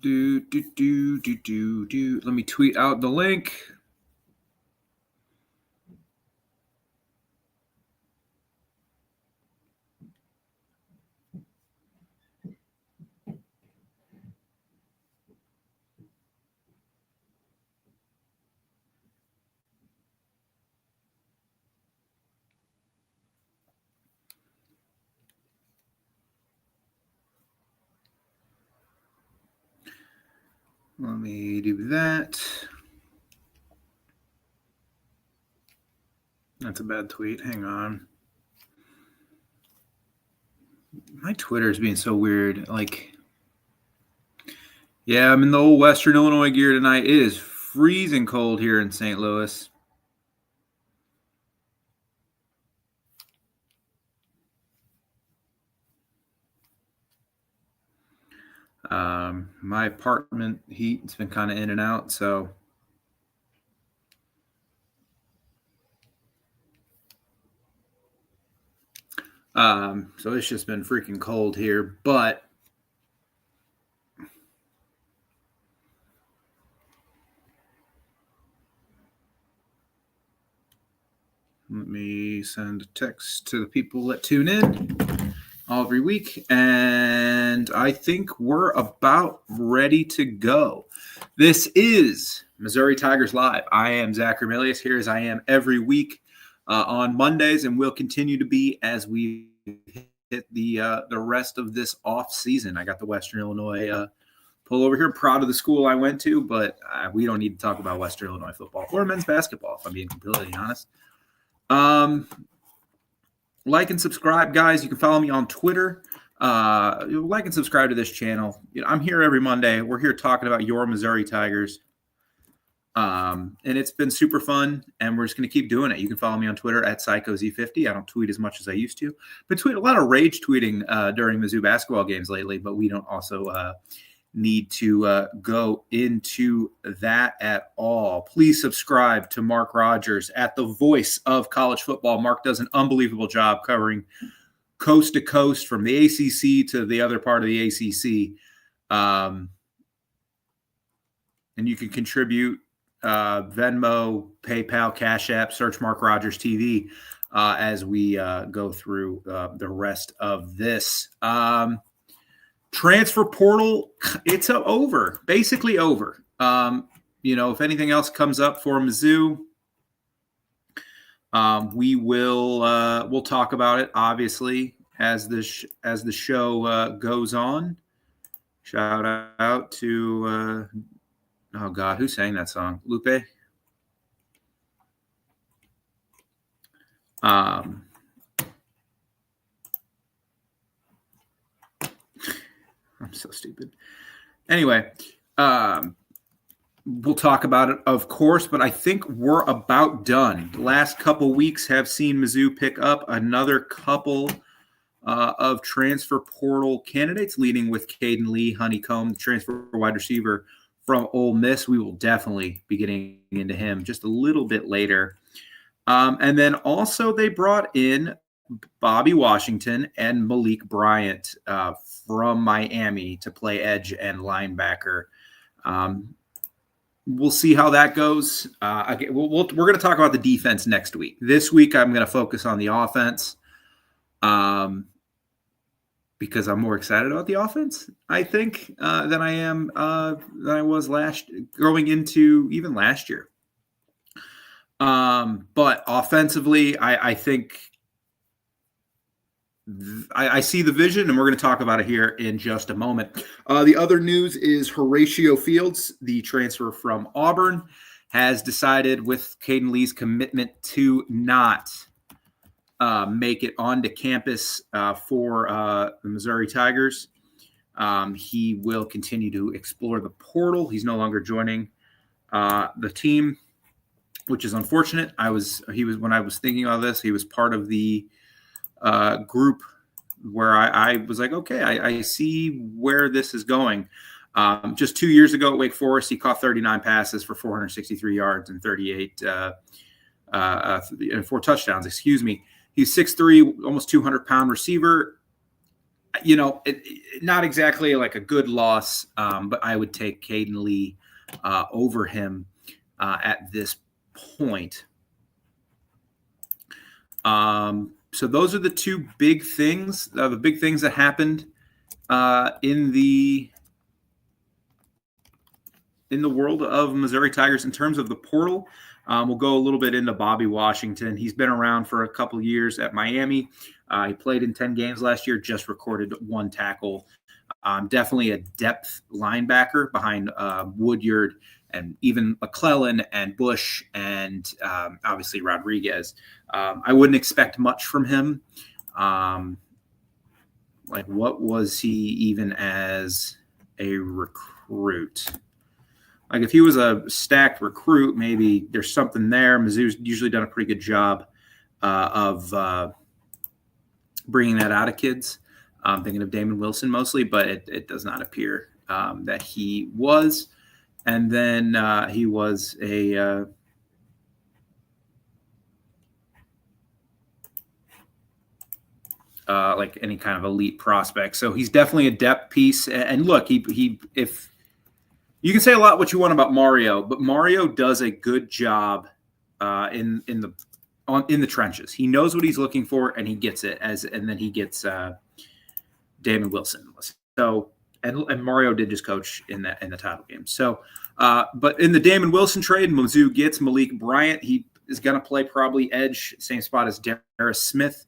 Let me tweet out the link. Let me do that. That's a bad tweet. Hang on. My Twitter is being so weird. Yeah, I'm in the old Western Illinois gear tonight. It is freezing cold here in St. Louis. My apartment heat, it's been kind of in and out, so it's just been freaking cold here. But let me send a text to the people that tune in every week, and I think we're about ready to go. This is Missouri Tigers Live. I am Zach Remilius, here as I am every week on Mondays, and will continue to be as we hit the rest of this off season. I got the Western Illinois pull over here. Proud of the school I went to, but we don't need to talk about Western Illinois football or men's basketball, if I'm being completely honest. Like and subscribe, guys. You can follow me on Twitter. Like and subscribe to this channel. I'm here every Monday. We're here talking about your Missouri Tigers. And it's been super fun, and we're just going to keep doing it. You can follow me on Twitter at PsychoZ50. I don't tweet as much as I used to, but tweet a lot of rage tweeting during Mizzou basketball games lately, but we don't also need to go into that at all. Please subscribe to Mark Rogers at the voice of college football. Mark does an unbelievable job covering coast to coast from the ACC to the other part of the ACC. And you can contribute Venmo, PayPal, Cash App, search Mark Rogers TV as we go through the rest of this. Transfer portal, it's over, basically over. If anything else comes up for Mizzou, we'll talk about it, obviously, as the show goes on. Shout out to oh God, who sang that song? Lupe. I'm so stupid. Anyway, we'll talk about it, of course, but I think we're about done. The last couple weeks have seen Mizzou pick up another couple of transfer portal candidates, leading with Caden Lee Honeycomb, the transfer wide receiver from Ole Miss. We will definitely be getting into him just a little bit later. And then also they brought in Bobby Washington and Malik Bryant from Miami to play edge and linebacker. We'll see how that goes. We're going to talk about the defense next week. This week, I'm going to focus on the offense because I'm more excited about the offense, I think, than I was going into even last year. But offensively, I think I see the vision, and we're going to talk about it here in just a moment. The other news is Horatio Fields, the transfer from Auburn, has decided with Caden Lee's commitment to not make it onto campus for the Missouri Tigers. He will continue to explore the portal. He's no longer joining the team, which is unfortunate. When I was thinking of this, he was part of the group where I was like, okay, I see where this is going. Just 2 years ago at Wake Forest, he caught 39 passes for 463 yards and 38 and 4 touchdowns. Excuse me. He's 6'3", almost 200-pound receiver. Not exactly like a good loss, but I would take Caden Lee over him at this point. So those are the two big things, the big things that happened in the world of Missouri Tigers in terms of the portal. We'll go a little bit into Bobby Washington. He's been around for a couple years at Miami. He played in 10 games last year, just recorded 1 tackle. Definitely a depth linebacker behind Woodyard and even McClellan and Bush and obviously Rodriguez. I wouldn't expect much from him. What was he even as a recruit? Like if he was a stacked recruit, maybe there's something there. Mizzou's usually done a pretty good job of bringing that out of kids. I'm thinking of Damon Wilson mostly, but it does not appear that he was. And then he was a like any kind of elite prospect. So he's definitely a depth piece. And look, if you can say a lot what you want about Mario, but Mario does a good job in the trenches. He knows what he's looking for, and he gets it. And then he gets Damon Wilson. So and Mario did just coach in the title game. So, but in the Damon Wilson trade, Mizzou gets Malik Bryant. He is going to play probably edge, same spot as Darius Smith.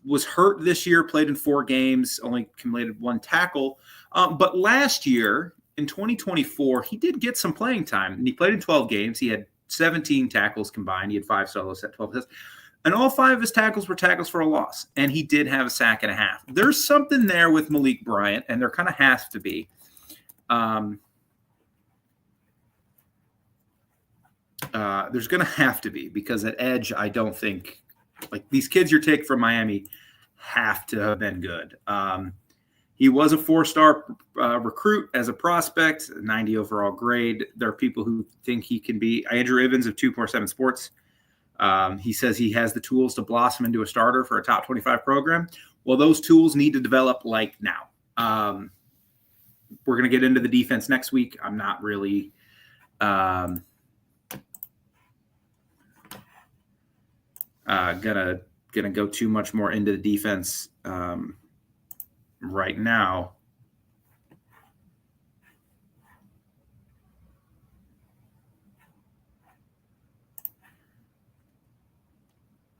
Was hurt this year, played in 4 games, only accumulated 1 tackle. But last year, in 2024, he did get some playing time. And he played in 12 games. He had 17 tackles combined. He had 5 solos at 12 hits. And all 5 of his tackles were tackles for a loss. And he did have a sack and a half. There's something there with Malik Bryant, and there kind of has to be. There's going to have to be, because at edge, I don't think – like these kids you're taking from Miami have to have been good. He was a 4-star recruit as a prospect, 90 overall grade. There are people who think he can be. Andrew Ivins of 247 Sports. He says he has the tools to blossom into a starter for a top 25 program. Well, those tools need to develop like now. We're going to get into the defense next week. I'm not really gonna go too much more into the defense right now.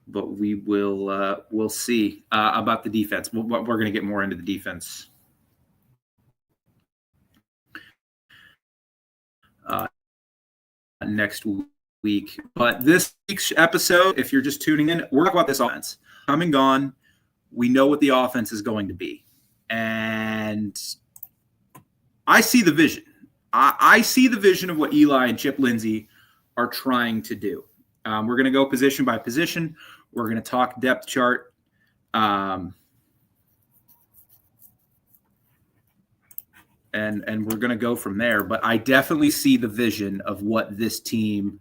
But we will we'll see about the defense. We're going to get more into the defense next week. But this week's episode, if you're just tuning in, we're talking about this offense. Come and gone. We know what the offense is going to be. And I see the vision. I see the vision of what Eli and Chip Lindsey are trying to do. We're going to go position by position. We're going to talk depth chart. And we're going to go from there. But I definitely see the vision of what this team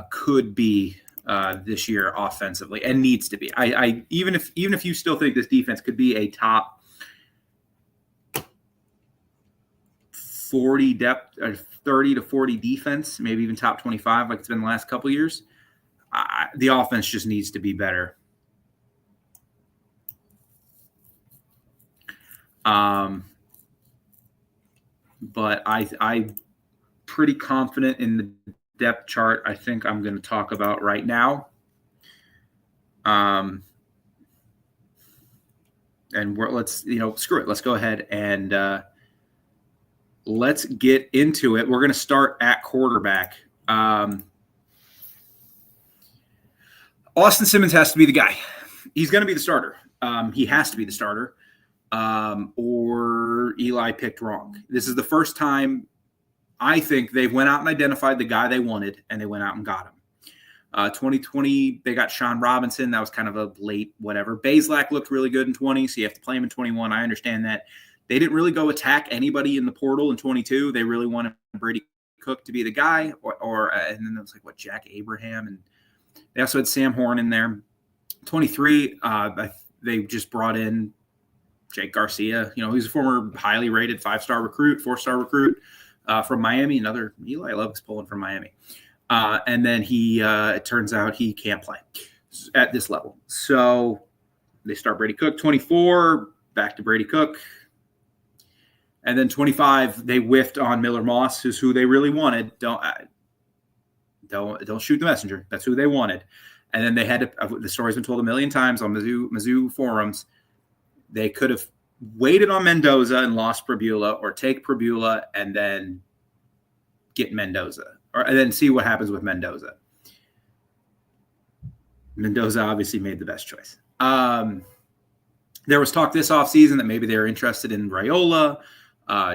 could be this year offensively, and needs to be. I even if you still think this defense could be a top 40 depth, 30 to 40 defense, maybe even top 25 like it's been the last couple of years, the offense just needs to be better. But I'm pretty confident in the depth chart I think I'm going to talk about right now. And let's screw it. Let's go ahead and let's get into it. We're going to start at quarterback. Austin Simmons has to be the guy. He's going to be the starter. He has to be the starter. Or Eli picked wrong. This is the first time I think they've went out and identified the guy they wanted, and they went out and got him. 2020, they got Sean Robinson. That was kind of a late whatever. Bazelak looked really good in 20, so you have to play him in 21. I understand that. They didn't really go attack anybody in the portal in 22. They really wanted Brady Cook to be the guy, and then there was Jack Abraham, and they also had Sam Horn in there. 23, they just brought in Jake Garcia. He's a former highly rated 5-star recruit, 4-star recruit from Miami. Another Eli Love's pulling from Miami. And then it turns out he can't play at this level. So they start Brady Cook, 24, back to Brady Cook. And then 25, they whiffed on Miller Moss, who's who they really wanted. Don't shoot the messenger. That's who they wanted. And then they had to, the story's been told a million times on Mizzou forums. They could have waited on Mendoza and lost Pribula, or take Pribula and then get Mendoza, and then see what happens with Mendoza. Mendoza obviously made the best choice. There was talk this offseason that maybe they're interested in Raiola,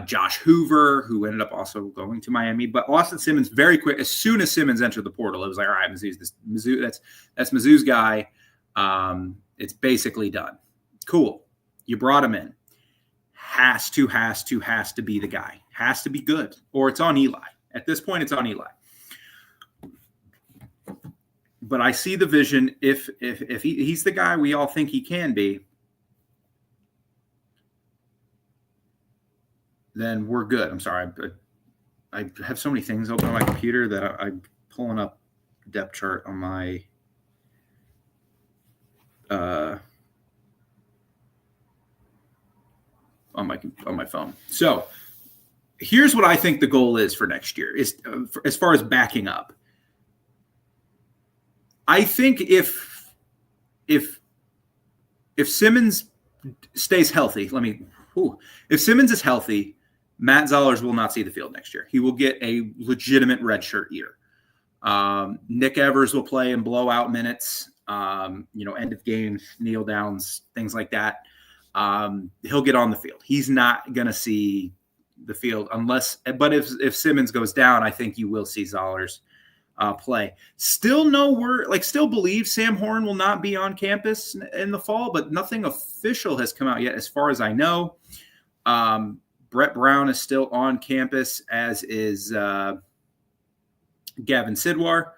Josh Hoover, who ended up also going to Miami. But Austin Simmons, very quick, as soon as Simmons entered the portal, it was like, all right, Mizzou, that's Mizzou's guy. It's basically done. Cool. You brought him in. Has to be the guy. Has to be good. Or it's on Eli. At this point, it's on Eli. But I see the vision. If he's the guy we all think he can be, then we're good. I'm sorry. I have so many things open on my computer that I'm pulling up depth chart on my on my phone. So here's what I think the goal is for next year is as far as backing up. I think if Simmons stays healthy, if Simmons is healthy, Matt Zollers will not see the field next year. He will get a legitimate redshirt year. Nick Evers will play in blowout minutes, end of games, kneel downs, things like that. He'll get on the field. He's not going to see the field but if Simmons goes down, I think you will see Zollers play. Still believe Sam Horn will not be on campus in the fall, but nothing official has come out yet as far as I know. Brett Brown is still on campus, as is Gavin Sidwar,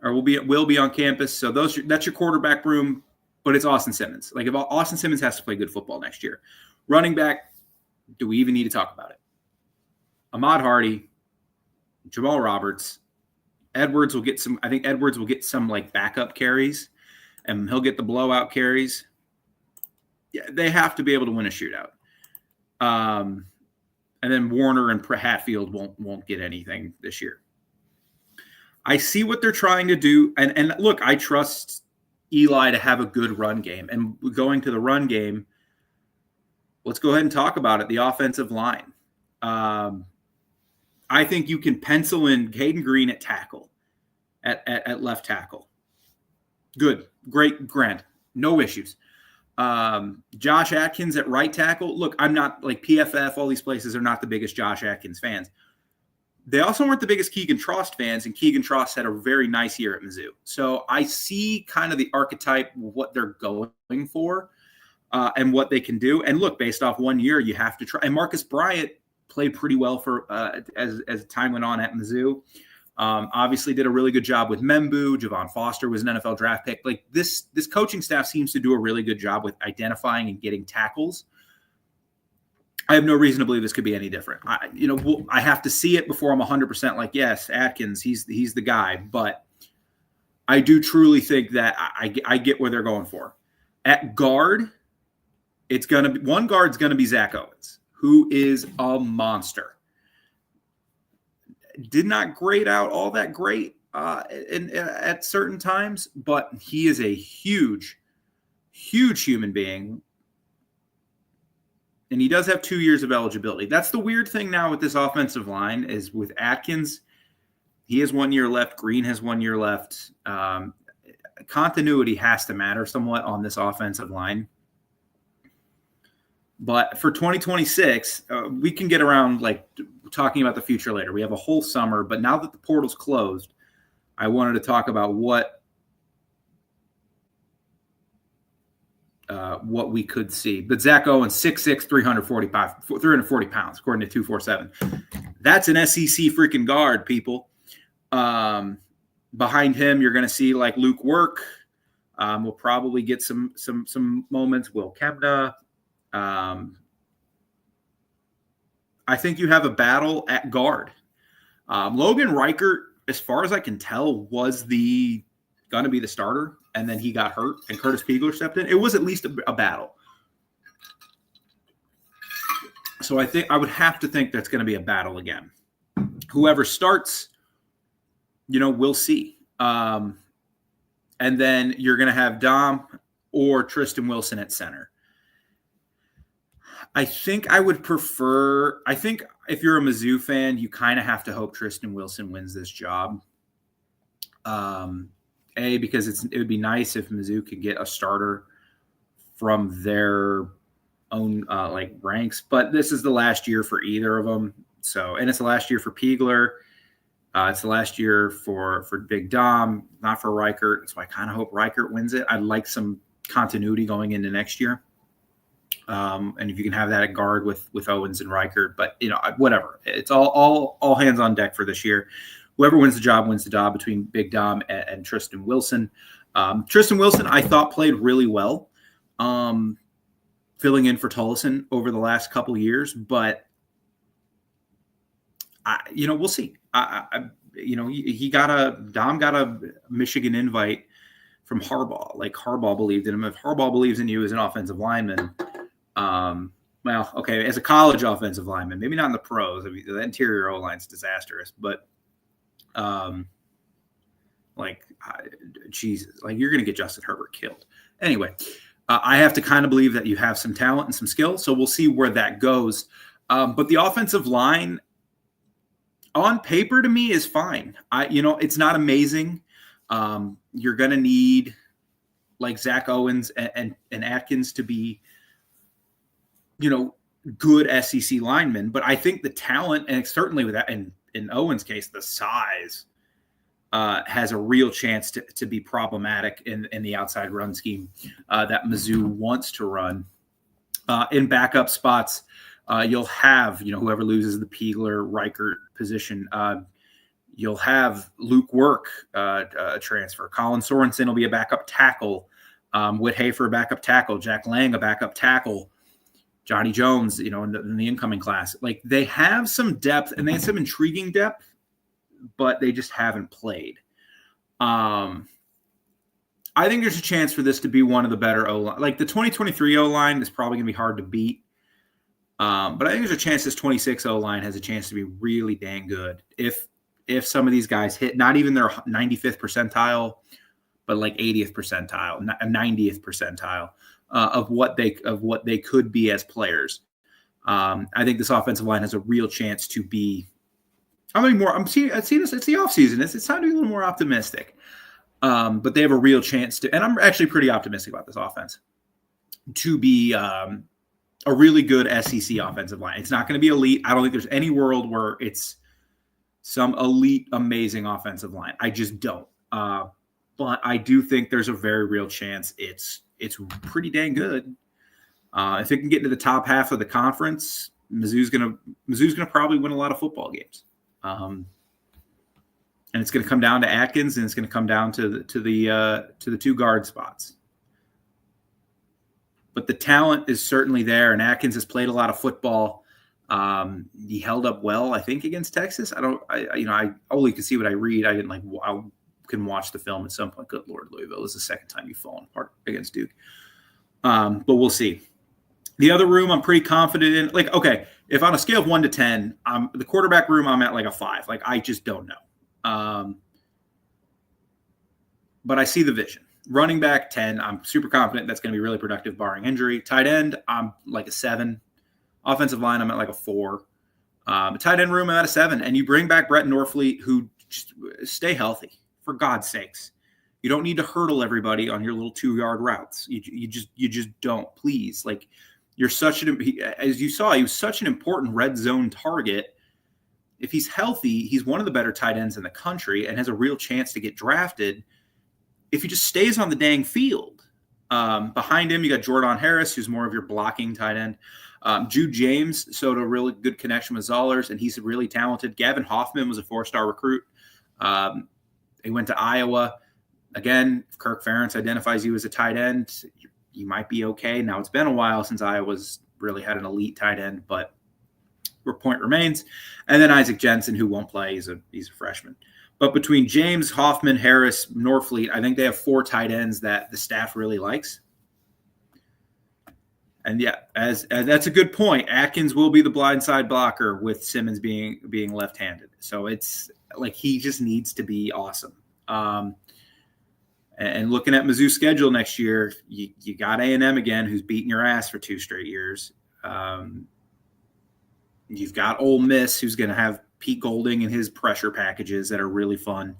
or will be on campus. So that's your quarterback room, but it's Austin Simmons. Like, if Austin Simmons has to play good football next year. Running back, do we even need to talk about it? Ahmad Hardy, Jamal Roberts, Edwards will get some. I think Edwards will get some like backup carries, and he'll get the blowout carries. Yeah, they have to be able to win a shootout. And then Warner and Hatfield won't get anything this year. I see what they're trying to do, and look, I trust Eli to have a good run game. And going to the run game, let's go ahead and talk about it. The offensive line. I think you can pencil in Caden Green at tackle, at left tackle. Good, great, grand, no issues. Josh Atkins at right tackle. Look, I'm not like PFF. All these places are not the biggest Josh Atkins fans. They also weren't the biggest Keegan Trost fans, and Keegan Trost had a very nice year at Mizzou. So I see kind of the archetype of what they're going for and what they can do. And look, based off 1 year, you have to try. And Marcus Bryant played pretty well for as time went on at Mizzou. Obviously did a really good job with Membu. Javon Foster was an NFL draft pick. Like this coaching staff seems to do a really good job with identifying and getting tackles. I have no reason to believe this could be any different. I have to see it before I'm 100% like, yes, Atkins, he's the guy. But I do truly think that I get where they're going for. At guard, one guard's going to be Zach Owens, who is a monster. Did not grade out all that great at certain times, but he is a huge, huge human being. And he does have 2 years of eligibility. That's the weird thing now with this offensive line is with Atkins, he has 1 year left. Green has 1 year left. Continuity has to matter somewhat on this offensive line. But for 2026, we can get around like talking about the future later. We have a whole summer, but now that the portal's closed, I wanted to talk about what we could see. But Zach Owens, 6'6", 340 pounds, according to 247. That's an SEC freaking guard, people. Behind him, you're going to see like Luke Work, We'll probably get some moments. Will Kemna. I think you have a battle at guard. Logan Reichert, as far as I can tell, was going to be the starter, and then he got hurt, and Curtis Peagler stepped in. It was at least a battle. So I think I would have to think that's going to be a battle again. Whoever starts, we'll see. And then you're going to have Dom or Tristan Wilson at center. I think I would prefer – I think if you're a Mizzou fan, you kind of have to hope Tristan Wilson wins this job. Because it would be nice if Mizzou could get a starter from their own ranks. But this is the last year for either of them. And it's the last year for Peagler. It's the last year for Big Dom, not for Reichert. So I kind of hope Reichert wins it. I'd like some continuity going into next year. And if you can have that at guard with Owens and Reichert, but whatever, it's all hands on deck for this year. Whoever wins the job between Big Dom and Tristan Wilson. Tristan Wilson, I thought played really well, filling in for Tollison over the last couple of years, but we'll see. Dom got a Michigan invite from Harbaugh. Like Harbaugh believed in him. If Harbaugh believes in you as an offensive lineman, as a college offensive lineman, maybe not in the pros. I mean, the interior O-line is disastrous, but Jesus, you're going to get Justin Herbert killed. Anyway, I have to kind of believe that you have some talent and some skill, so we'll see where that goes. But the offensive line, on paper, to me, is fine. It's not amazing. You're going to need Zach Owens and Atkins to be, good SEC linemen. But I think the talent, and certainly with that, in Owens' case, the size has a real chance to be problematic in the outside run scheme that Mizzou wants to run. In backup spots, you'll have, whoever loses the Peagler Reichert position, you'll have Luke Work transfer. Colin Sorensen will be a backup tackle. Whit Hafer, a backup tackle. Jack Lang, a backup tackle. Johnny Jones, in the incoming class. They have some depth, and they have some intriguing depth, but they just haven't played. I think there's a chance for this to be one of the better O-line. The 2023 O-line is probably going to be hard to beat. But I think there's a chance this 26 O-line has a chance to be really dang good if some of these guys hit not even their 95th percentile, but 80th percentile, 90th percentile of what they could be as players. I think this offensive line has a real chance to be. I'm seeing this. It's the offseason. It's time to be a little more optimistic. But they have a real chance to, and I'm actually pretty optimistic about this offense to be a really good SEC offensive line. It's not going to be elite. I don't think there's any world where it's some elite, amazing offensive line. I just don't. But I do think there's a very real chance it's pretty dang good. If it can get into the top half of the conference, Mizzou's gonna probably win a lot of football games. And it's going to come down to Atkins, and it's going to come down to the two guard spots. But the talent is certainly there, and Atkins has played a lot of football. He held up well, I think, against Texas. I only can see what I read. I can watch the film at some point. Good Lord, Louisville is the second time you've fallen apart against Duke. But we'll see. The other room I'm pretty confident in. If on a scale of 1 to 10, the quarterback room I'm at a 5. I just don't know. But I see the vision. Running back 10, I'm super confident that's going to be really productive barring injury. Tight end, I'm a 7. Offensive line, I'm at a 4. Tight end room, I'm at a 7. And you bring back Brett Norfleet, who just stay healthy, for God's sakes. You don't need to hurdle everybody on your little 2-yard routes. You just don't, please. You're as you saw, he was such an important red zone target. If he's healthy, he's one of the better tight ends in the country and has a real chance to get drafted if he just stays on the dang field. Behind him, you got Jordan Harris, who's more of your blocking tight end. Jude James showed a really good connection with Zollers, and he's really talented. Gavin Hoffman was a 4-star recruit. He went to Iowa. Again, if Kirk Ferentz identifies you as a tight end, you might be okay. Now, it's been a while since Iowa's really had an elite tight end, but your point remains. And then Isaac Jensen, who won't play, he's a freshman. But between James, Hoffman, Harris, Norfleet, I think they have 4 tight ends that the staff really likes. And yeah, as that's a good point. Atkins will be the blindside blocker with Simmons being left-handed. So it's like he just needs to be awesome. And looking at Mizzou's schedule next year, you got A&M again, who's beating your ass for 2 straight years. You've got Ole Miss, who's going to have Pete Golding and his pressure packages that are really fun.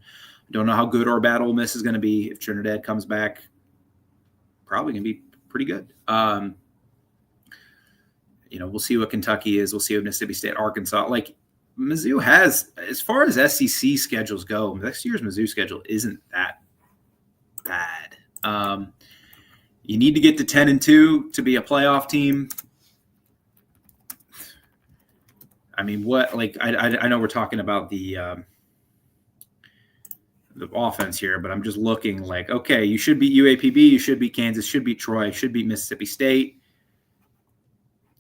Don't know how good or bad Ole Miss is going to be if Trinidad comes back. Probably going to be pretty good. We'll see what Kentucky is. We'll see what Mississippi State, Arkansas. Like, Mizzou has, as far as SEC schedules go, next year's Mizzou schedule isn't that bad. You need to get to 10-2 to be a playoff team. I mean, what? Like, I know we're talking about the offense here, but I'm just looking like, okay, you should beat UAPB, you should beat Kansas, should beat Troy, should beat Mississippi State,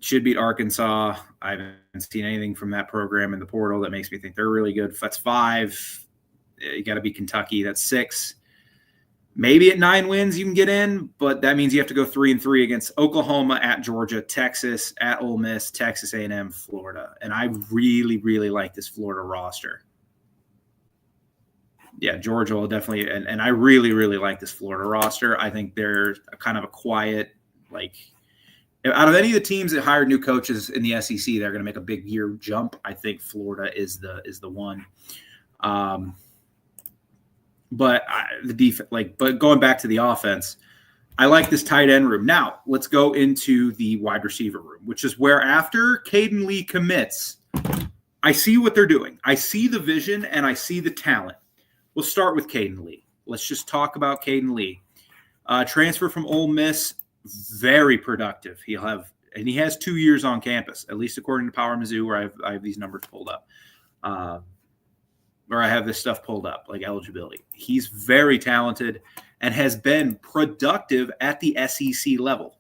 should beat Arkansas. I haven't seen anything from that program in the portal that makes me think they're really good. That's 5. You got to beat Kentucky. That's 6. Maybe at 9 wins you can get in, but that means you have to go 3-3 against Oklahoma, at Georgia, Texas, at Ole Miss, Texas A&M, Florida. And I really, really like this Florida roster. Yeah, Georgia will definitely, and I really, really like this Florida roster. I think they're kind of a quiet, like, out of any of the teams that hired new coaches in the SEC, they're going to make a big year jump. I think Florida is the one. But going back to the offense, I like this tight end room. Now, let's go into the wide receiver room, which is where after Caden Lee commits, I see what they're doing. I see the vision and I see the talent. We'll start with Caden Lee. Let's just talk about Caden Lee. Transfer from Ole Miss, very productive. He has 2 years on campus, at least according to Power Mizzou, where I have these numbers pulled up. Or I have this stuff pulled up, like eligibility. He's very talented and has been productive at the SEC level.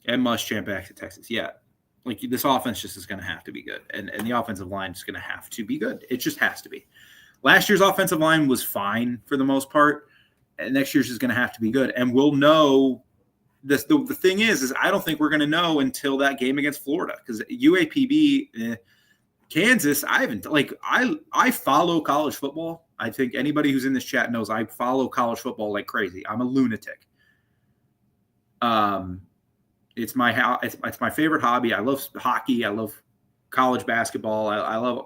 And Muschamp back to Texas. Yeah. Like, this offense just is going to have to be good. And the offensive line is going to have to be good. It just has to be. Last year's offensive line was fine for the most part. And next year's is going to have to be good. And we'll know this. The thing is I don't think we're going to know until that game against Florida, because UAPB, Kansas, I follow college football. I think anybody who's in this chat knows I follow college football like crazy. I'm a lunatic. It's my favorite hobby. I love hockey. I love college basketball. I love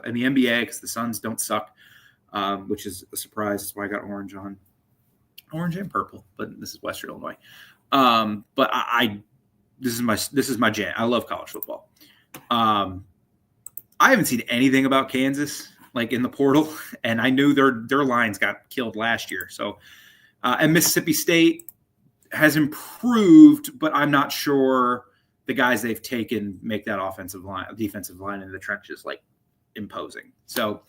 in the NBA because the Suns don't suck, which is a surprise. That's why I got orange and purple. But this is Western Illinois. But this is my jam. I love college football. I haven't seen anything about Kansas like in the portal, and I knew their lines got killed last year. So, and Mississippi State has improved, but I'm not sure the guys they've taken make that defensive line in the trenches like imposing. So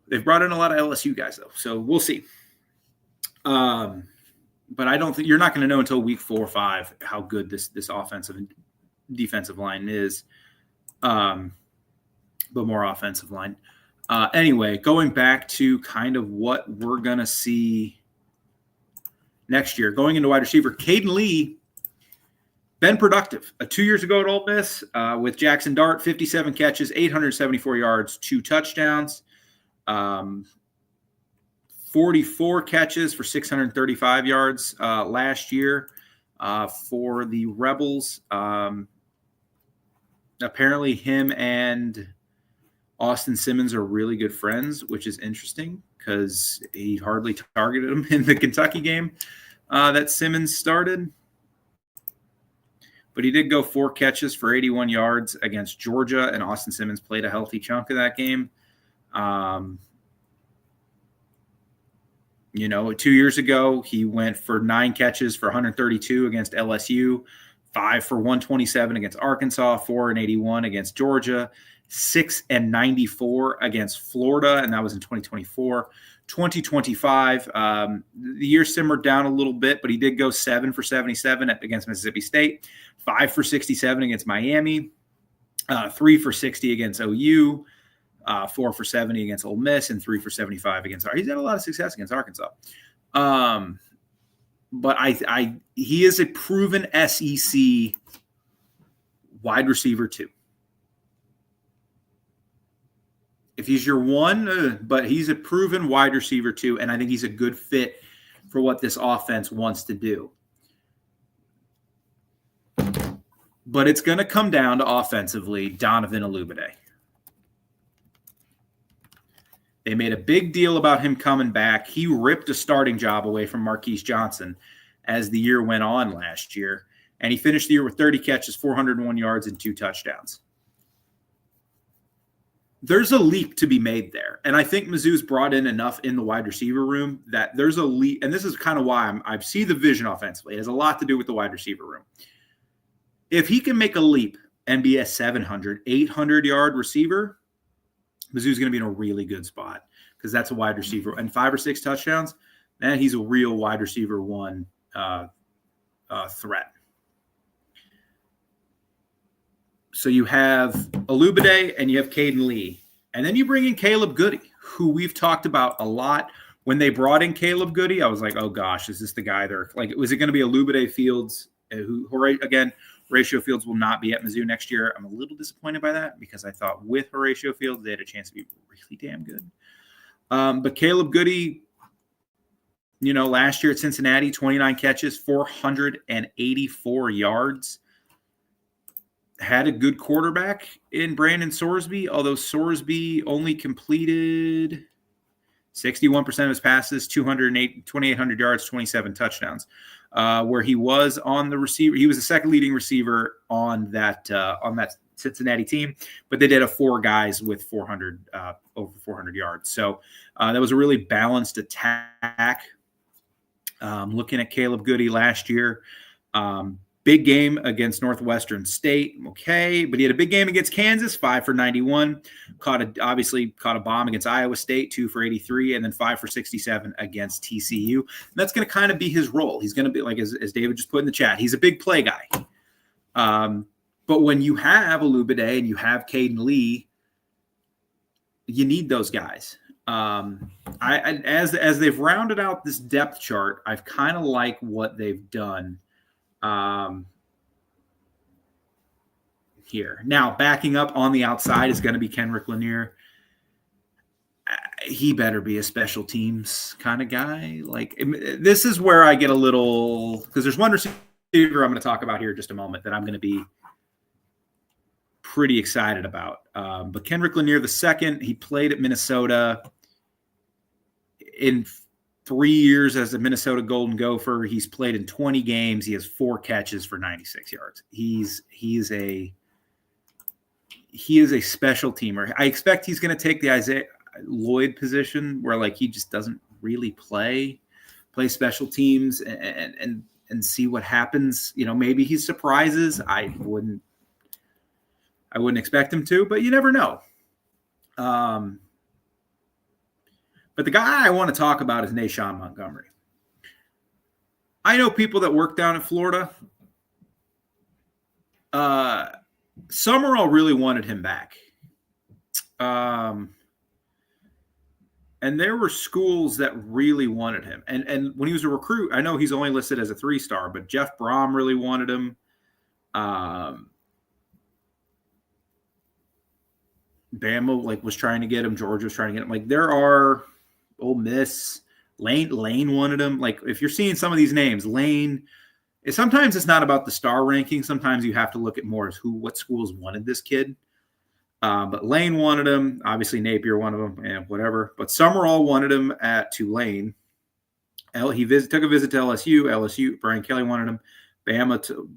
they've brought in a lot of LSU guys though, so we'll see. But I don't think you're not going to know until week 4 or 5 how good this offensive and defensive line is. But more offensive line. Anyway, going back to kind of what we're going to see next year, going into wide receiver, Caden Lee, been productive. 2 years ago at Ole Miss with Jackson Dart, 57 catches, 874 yards, 2 touchdowns, 44 catches for 635 yards last year for the Rebels. Apparently him and Austin Simmons are really good friends, which is interesting because he hardly targeted him in the Kentucky game that Simmons started. But he did go 4 catches for 81 yards against Georgia, and Austin Simmons played a healthy chunk of that game. 2 years ago, he went for 9 catches for 132 against LSU, 5 for 127 against Arkansas, 4 and 81 against Georgia, 6-94 against Florida, and that was in 2024. 2025, the year simmered down a little bit, but he did go 7 for 77 against Mississippi State, 5 for 67 against Miami, 3 for 60 against OU, 4 for 70 against Ole Miss, and 3 for 75 against. He's had a lot of success against Arkansas. But he is a proven SEC wide receiver too. If he's your one, but he's a proven wide receiver too, and I think he's a good fit for what this offense wants to do. But it's going to come down to offensively Donovan Olubade. They made a big deal about him coming back. He ripped a starting job away from Marquise Johnson as the year went on last year, and he finished the year with 30 catches, 401 yards, and 2 touchdowns. There's a leap to be made there. And I think Mizzou's brought in enough in the wide receiver room that there's a leap. And this is kind of why I see the vision offensively. It has a lot to do with the wide receiver room. If he can make a leap and be a 700, 800-yard receiver, Mizzou's going to be in a really good spot because that's a wide receiver. And 5 or 6 touchdowns, man, he's a real wide receiver one threat. So you have Olubade and you have Caden Lee. And then you bring in Caleb Goody, who we've talked about a lot. When they brought in Caleb Goody, I was like, oh, gosh, is this the guy there? Like, was it going to be Olubade Fields, who again, Horatio Fields will not be at Mizzou next year. I'm a little disappointed by that because I thought with Horatio Fields, they had a chance to be really damn good. But Caleb Goody, last year at Cincinnati, 29 catches, 484 yards. Had a good quarterback in Brandon Sorsby, although Sorsby only completed 61% of his passes, 2,800 yards, 27 touchdowns. Where he was on the receiver, he was the second leading receiver on that Cincinnati team, but they did have 4 guys with over 400 yards. So that was a really balanced attack. Looking at Caleb Goody last year. Big game against Northwestern State. Okay. But he had a big game against Kansas, 5 for 91. Caught a bomb against Iowa State, 2 for 83, and then 5 for 67 against TCU. And that's going to kind of be his role. He's going to be like, as David just put in the chat, he's a big play guy. But when you have Olubade and you have Caden Lee, you need those guys. As they've rounded out this depth chart, I've kind of like what they've done. Here. Now, backing up on the outside is going to be Kenrick Lanier. He better be a special teams kind of guy. Like, this is where I get a little, because there's one receiver I'm going to talk about here in just a moment that I'm going to be pretty excited about. But Kenrick Lanier II, he played at Minnesota in 3 years as a Minnesota Golden Gopher. He's played in 20 games. He has 4 catches for 96 yards. He is a special teamer. I expect he's going to take the Isaiah Lloyd position where like he just doesn't really play special teams and see what happens. Maybe he surprises. I wouldn't expect him to, but you never know. But the guy I want to talk about is Nahshon Montgomery. I know people that work down in Florida. Summerall really wanted him back. And there were schools that really wanted him. And when he was a recruit, I know he's only listed as a 3-star, but Jeff Brom really wanted him. Bama was trying to get him. Georgia was trying to get him. There are Ole Miss, Lane wanted him. If you're seeing some of these names, Lane, sometimes it's not about the star ranking. Sometimes you have to look at more as what schools wanted this kid. But Lane wanted him. Obviously, Napier wanted him, and whatever. But Summerall wanted him at Tulane. He took a visit to LSU. Brian Kelly wanted him. Bama,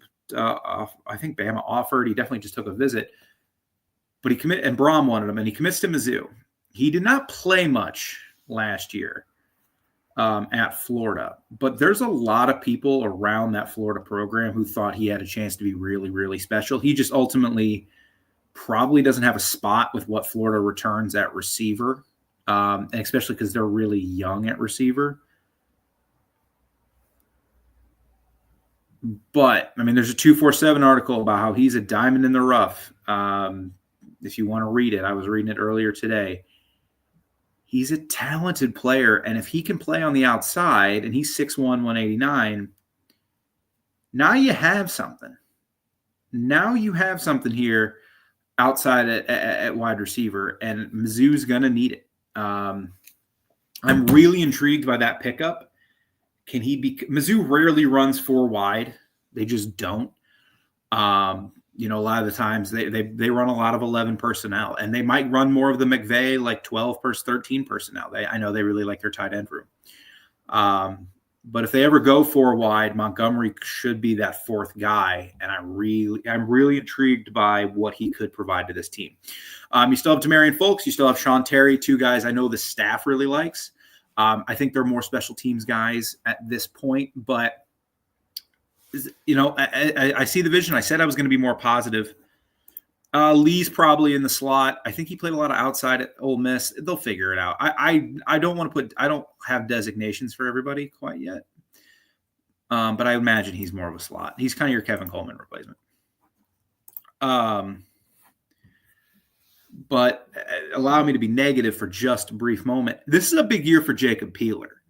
I think Bama offered. He definitely just took a visit. But he committed, and Brom wanted him, and he commits to Mizzou. He did not play much last year at Florida, but there's a lot of people around that Florida program who thought he had a chance to be really, really special. He just ultimately probably doesn't have a spot with what Florida returns at receiver, and especially because they're really young at receiver. But, I mean, there's a 247 article about how he's a diamond in the rough. If you want to read it, I was reading it earlier today. He's a talented player, and if he can play on the outside, and he's 6'1", 189, now you have something. Now you have something here outside at wide receiver, and Mizzou's going to need it. I'm really intrigued by that pickup. Can he be? Mizzou rarely runs 4 wide. They just don't. A lot of the times they run a lot of 11 personnel, and they might run more of the McVay like 13 personnel. I know they really like their tight end room. But if they ever go 4 wide, Montgomery should be that 4th guy, and I'm really intrigued by what he could provide to this team. You still have Demarion Folks, you still have Sean Terry, 2 guys I know the staff really likes. I think they're more special teams guys at this point, but I see the vision. I said I was going to be more positive. Lee's probably in the slot. I think he played a lot of outside at Ole Miss. They'll figure it out. I don't have designations for everybody quite yet. But I imagine he's more of a slot. He's kind of your Kevin Coleman replacement. But allow me to be negative for just a brief moment. This is a big year for Jacob Peeler.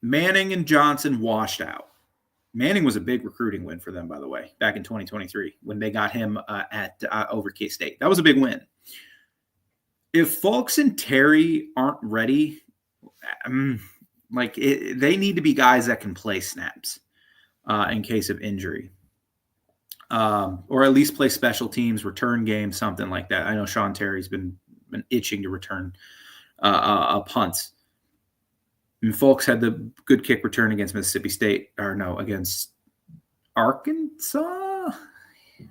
Manning and Johnson washed out. Manning was a big recruiting win for them, by the way, back in 2023 when they got him over K-State. That was a big win. If Folks and Terry aren't ready, they need to be guys that can play snaps in case of injury. Or at least play special teams, return games, something like that. I know Sean Terry's been itching to return punts. And Folks had the good kick return against Mississippi State, against Arkansas. I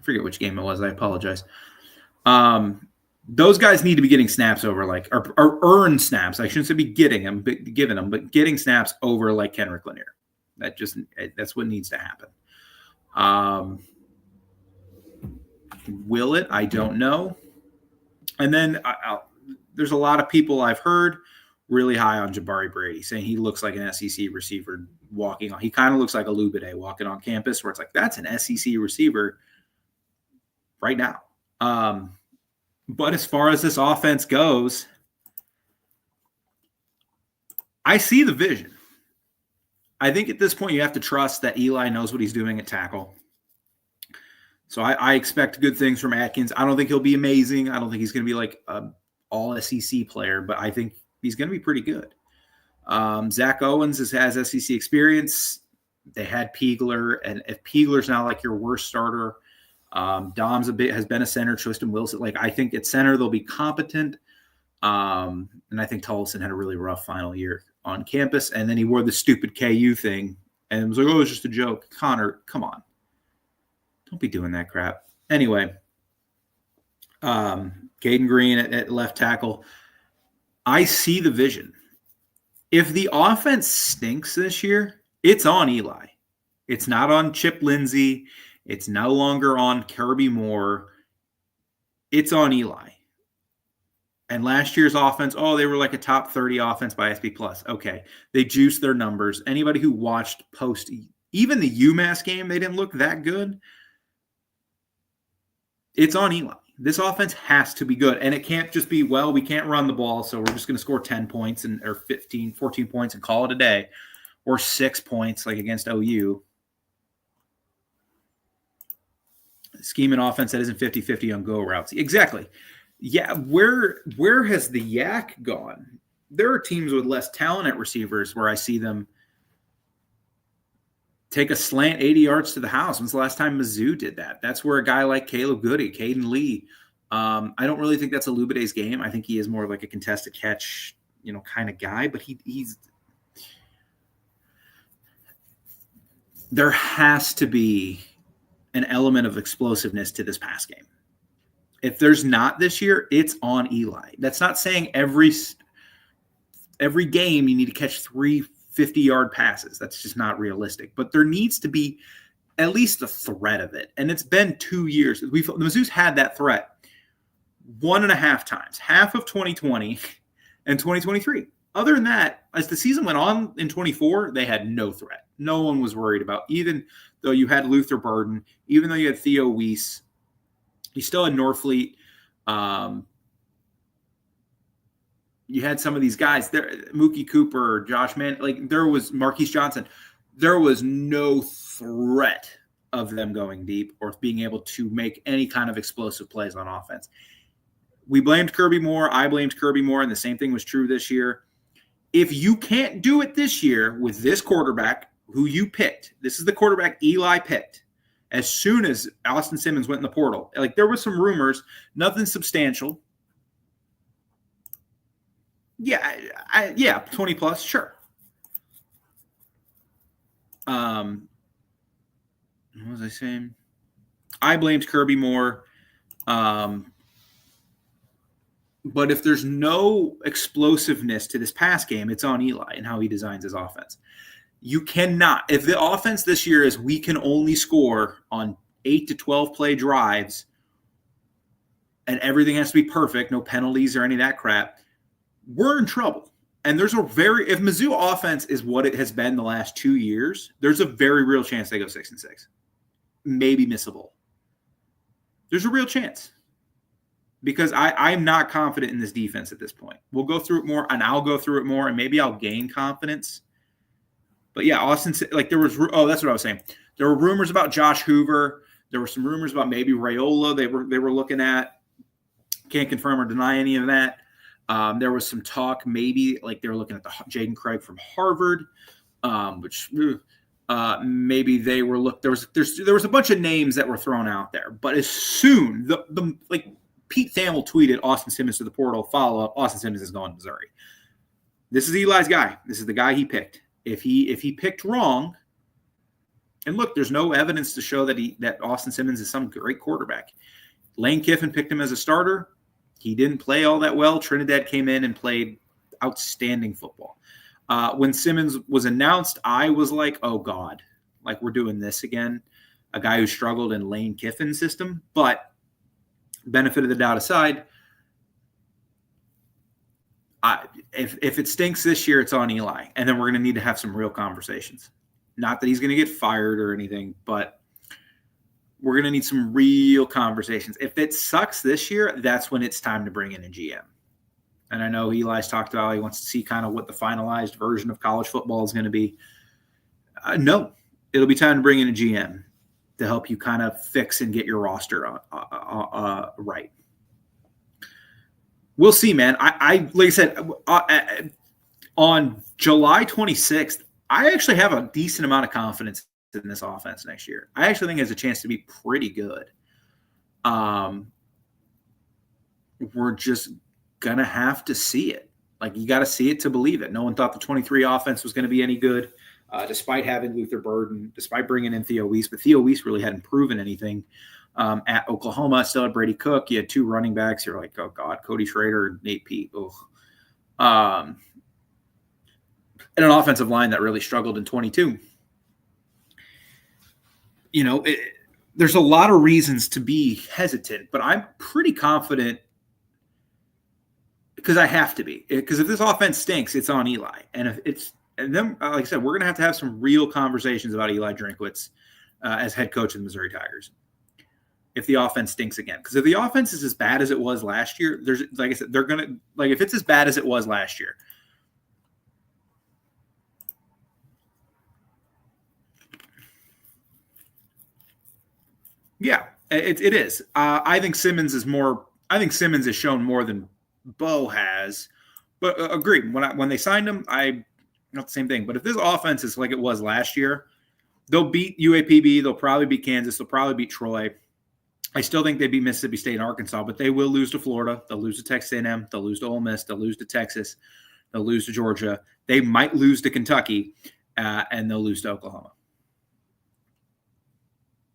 forget which game it was. I apologize. Those guys need to be getting snaps over or earn snaps. I shouldn't say be getting them, but giving them, but getting snaps over like Kenrick Lanier. That's what needs to happen. Will it? I don't know. And then there's a lot of people I've heard really high on Jabari Brady, saying he looks like an SEC receiver walking on. He kind of looks like a Lubide walking on campus, where it's like, that's an SEC receiver right now. But as far as this offense goes, I see the vision. I think at this point you have to trust that Eli knows what he's doing at tackle. So I expect good things from Atkins. I don't think he'll be amazing. I don't think he's going to be like an all SEC player, but I think he's going to be pretty good. Zach Owens has SEC experience. They had Peagler, and if Peagler's now like your worst starter, Dom's has been a center. Tristan Wilson, I think at center they'll be competent. And I think Tollison had a really rough final year on campus, and then he wore the stupid KU thing and was like, "Oh, it's just a joke." Connor, come on, don't be doing that crap. Anyway, Caden Green at left tackle. I see the vision. If the offense stinks this year, it's on Eli. It's not on Chip Lindsey. It's no longer on Kirby Moore. It's on Eli. And last year's offense, they were like a top 30 offense by SP+. Okay, they juiced their numbers. Anybody who watched post, even the UMass game, they didn't look that good. It's on Eli. This offense has to be good, and it can't just be, we can't run the ball, so we're just going to score 10 points or 15, 14 points and call it a day, or 6 points like against OU. Scheme an offense that isn't 50-50 on go routes. Exactly. Yeah, where has the yak gone? There are teams with less talent at receivers where I see them take a slant 80 yards to the house. When's the last time Mizzou did that? That's where a guy like Caleb Goody, Caden Lee, I don't really think that's a Lubide's game. I think he is more of like a contested catch, kind of guy, but he's there has to be an element of explosiveness to this pass game. If there's not this year, it's on Eli. That's not saying every game you need to catch 3 50-yard passes. That's just not realistic. But there needs to be at least the threat of it. And it's been 2 years. The Mizzou's had that threat 1.5 times, half of 2020 and 2023. Other than that, as the season went on in 24, they had no threat. No one was worried about, even though you had Luther Burden, even though you had Theo Weiss, you still had Norfleet. You had some of these guys there, Mookie Cooper, Josh Mann, like there was Marquise Johnson. There was no threat of them going deep or being able to make any kind of explosive plays on offense. We blamed Kirby Moore. I blamed Kirby Moore, and the same thing was true this year. If you can't do it this year with this quarterback who you picked, this is the quarterback Eli picked, as soon as Austin Simmons went in the portal. Like there was some rumors, nothing substantial. Yeah, 20 plus, sure. What was I saying? I blamed Kirby Moore. But if there's no explosiveness to this pass game, it's on Eli and how he designs his offense. You cannot. If the offense this year is we can only score on 8 to 12 play drives and everything has to be perfect, no penalties or any of that crap, we're in trouble. And there's if Mizzou offense is what it has been the last 2 years, there's a very real chance they go 6-6. Maybe miss a bowl. There's a real chance. Because I'm not confident in this defense at this point. We'll go through it more, and I'll go through it more, and maybe I'll gain confidence. But yeah, Austin, like that's what I was saying. There were rumors about Josh Hoover. There were some rumors about maybe Raiola they were looking at. Can't confirm or deny any of that. There was some talk maybe like they were looking at the Jaden Craig from Harvard, which maybe they were there was a bunch of names that were thrown out there. But as soon like Pete Thamel tweeted Austin Simmons to the portal, follow-up, Austin Simmons is going to Missouri. This is Eli's guy. This is the guy he picked. If he picked wrong, and look, there's no evidence to show that Austin Simmons is some great quarterback. Lane Kiffin picked him as a starter. He didn't play all that well. Trinidad came in and played outstanding football. When Simmons was announced, I was like, oh, God, like we're doing this again. A guy who struggled in Lane Kiffin's system, but benefit of the doubt aside, if it stinks this year, it's on Eli. And then we're going to need to have some real conversations. Not that he's going to get fired or anything, but we're going to need some real conversations. If it sucks this year, that's when it's time to bring in a GM. And I know Eli's talked about he wants to see kind of what the finalized version of college football is going to be. No, it'll be time to bring in a GM to help you kind of fix and get your roster right. We'll see, man. I like I said, on July 26th, I actually have a decent amount of confidence in this offense next year. I actually think it has a chance to be pretty good. We're just going to have to see it. Like, you got to see it to believe it. No one thought the 23 offense was going to be any good. Despite having Luther Burden, despite bringing in Theo Weiss, but Theo Weiss really hadn't proven anything at Oklahoma. Still had Brady Cook. You had 2 running backs. You're like, oh, God, Cody Schrader and Nate Peat. And an offensive line that really struggled in 22. You know, there's a lot of reasons to be hesitant, but I'm pretty confident because I have to be. Because if this offense stinks, it's on Eli. And then, like I said, we're going to have some real conversations about Eli Drinkwitz as head coach of the Missouri Tigers. If the offense stinks again, because if the offense is as bad as it was last year, there's, like I said, they're going to, like, if it's as bad as it was last year, yeah, it is. I think Simmons has shown more than Bo has, but agreed. When they signed him, not the same thing. But if this offense is like it was last year, they'll beat UAPB. They'll probably beat Kansas. They'll probably beat Troy. I still think they beat Mississippi State and Arkansas, but they will lose to Florida. They'll lose to Texas A&M. They'll lose to Ole Miss. They'll lose to Texas. They'll lose to Georgia. They might lose to Kentucky, and they'll lose to Oklahoma.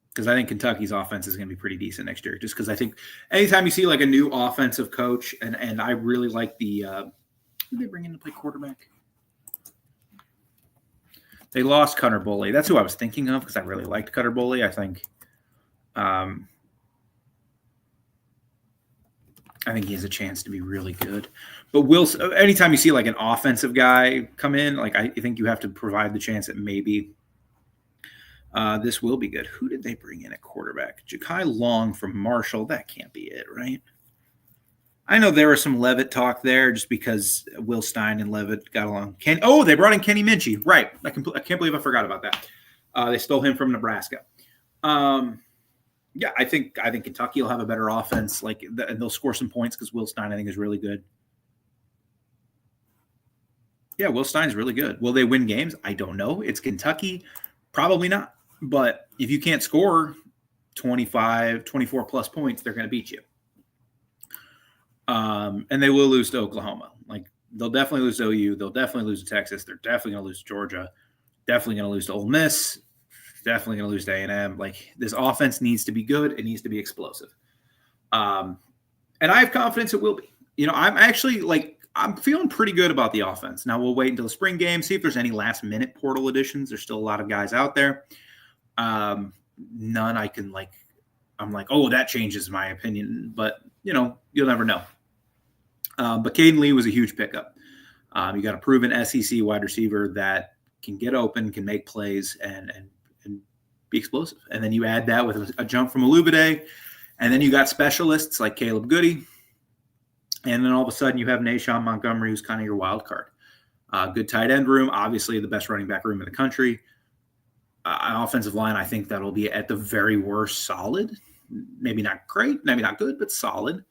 Because I think Kentucky's offense is going to be pretty decent next year. Just because I think anytime you see like a new offensive coach, and I really like who did they bring in to play quarterback? They lost Cutter Boley. That's who I was thinking of because I really liked Cutter Boley. I think he has a chance to be really good. But anytime you see like an offensive guy come in, like I think you have to provide the chance that maybe this will be good. Who did they bring in at quarterback? Ja'Kai Long from Marshall. That can't be it, right? I know there was some Levitt talk there just because Will Stein and Levitt got along. They brought in Kenny Minchie. Right. I can't believe I forgot about that. They stole him from Nebraska. Yeah, I think Kentucky will have a better offense, and they'll score some points because Will Stein, I think, is really good. Yeah, Will Stein's really good. Will they win games? I don't know. It's Kentucky. Probably not. But if you can't score 25, 24 plus points, they're going to beat you. And they will lose to Oklahoma. Like, they'll definitely lose to OU. They'll definitely lose to Texas. They're definitely going to lose to Georgia. Definitely going to lose to Ole Miss. Definitely going to lose to A&M. Like, this offense needs to be good. It needs to be explosive. And I have confidence it will be. I'm feeling pretty good about the offense. Now we'll wait until the spring game, see if there's any last minute portal additions. There's still a lot of guys out there. None I can I'm like, oh, that changes my opinion, but you'll never know. But Caden Lee was a huge pickup. You got a proven SEC wide receiver that can get open, can make plays, and be explosive. And then you add that with a jump from Olubide, and then you got specialists like Caleb Goody. And then all of a sudden you have Nashawn Montgomery, who's kind of your wild card. Good tight end room, obviously the best running back room in the country. An offensive line, I think that'll be at the very worst solid. Maybe not great, maybe not good, but solid.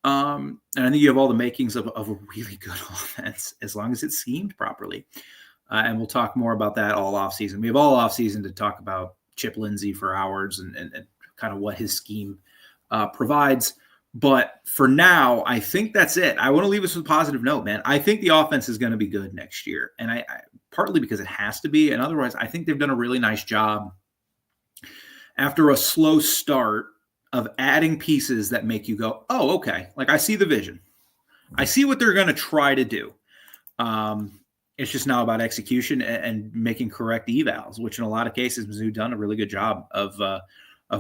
And I think you have all the makings of a really good offense as long as it's schemed properly. And we'll talk more about that all offseason. We have all offseason to talk about Chip Lindsey for hours and kind of what his scheme provides. But for now, I think that's it. I want to leave us with a positive note, man. I think the offense is going to be good next year. And I partly because it has to be. And otherwise, I think they've done a really nice job after a slow start of adding pieces that make you go, oh, okay. Like, I see the vision. I see what they're going to try to do. It's just now about execution and making correct evals, which in a lot of cases, Mizzou done a really good job of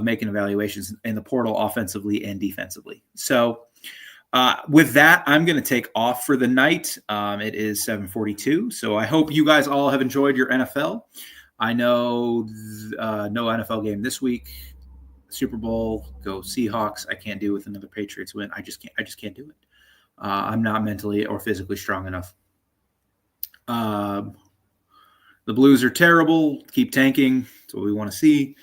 making evaluations in the portal offensively and defensively. So with that, I'm going to take off for the night. It is 7:42. So I hope you guys all have enjoyed your NFL. I know no NFL game this week. Super Bowl, go Seahawks. I can't do with another Patriots win. I just can't do it. I'm not mentally or physically strong enough. The Blues are terrible. Keep tanking. That's what we want to see.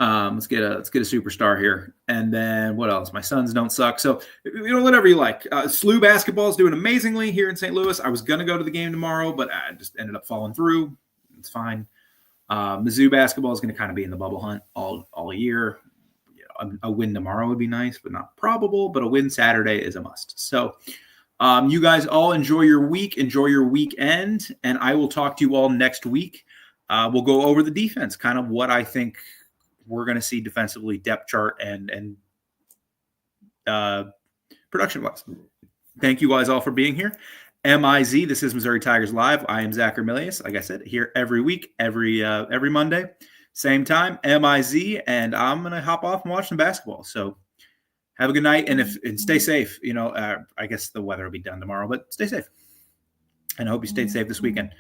Let's get a superstar here. And then what else? My Suns don't suck. So, whatever you like. SLU basketball is doing amazingly here in St. Louis. I was going to go to the game tomorrow, but I just ended up falling through. It's fine. Mizzou basketball is going to kind of be in the bubble hunt all year. A win tomorrow would be nice, but not probable. But a win Saturday is a must. So you guys all enjoy your week, enjoy your weekend, and I will talk to you all next week. We'll go over the defense, kind of what I think we're going to see defensively, depth chart, and production-wise. Thank you guys all for being here. MIZ, this is Missouri Tigers Live. I am Zach Armilius. Like I said, here every week, every Monday. Same time, MIZ, and I'm going to hop off and watch some basketball. So have a good night, and stay safe. I guess the weather will be done tomorrow, but stay safe. And I hope you stayed safe this weekend.